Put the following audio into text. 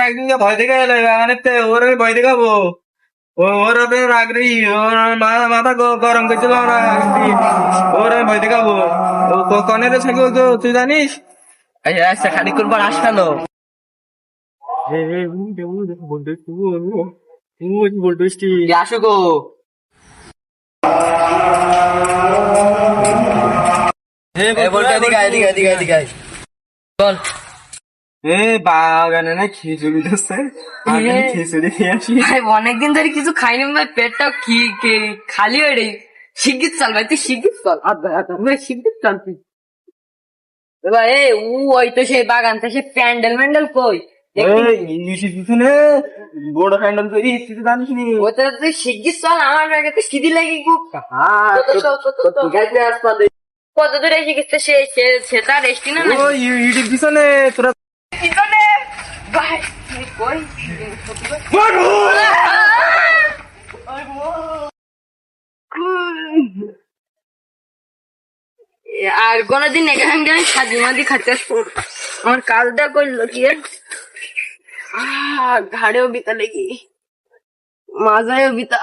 একদিনকে ভয় দেখে এলো বাগানেতে, ওর আমি ভয় দেখাবো। ওর ওপরে রাগ রে, ওর মাথা গরম করছিল না একদিন, ওর আমি ভয় দেখাবো। ও কনের থাকবে তো তুই জানিস? আচ্ছা খানিক্ষণ পর আসলো। আসো গো। বল। বাগানে না খিচুড়ি দিচ্ছে, আমি খিচুড়ি খেয়ে আসি। ভাই অনেকদিন ধরে কিছু খাইনি ভাই, পেটটাও খালি হয়ে রে। শিগগির চল ভাই, তুই শিগগির চল, ভাই শিগগির চল তুই। ভাই ওই তো সেই বাগান, তো সে প্যান্ডেল ম্যান্ডেল কই? ইলিশের পিছনে বড় প্যান্ডেল তৈরি, তুই তো জানিস নি? ওটা তুই শিগগির চল, আমার ব্যাগে তো সিঁড়ি লেগে খুব। কত দূরে এসে গেছে সেটা রেস্টি না না ওই ইটির পিছনে তোরা পিছনে। ভাই তুই কই? আর কোনদিন এখানে আমি সাজি মাঝি খাতে আসবো। আমার কাজটা করলো কি, ঘাড়েও বিতা লেগে, মাজায়ও বিতা।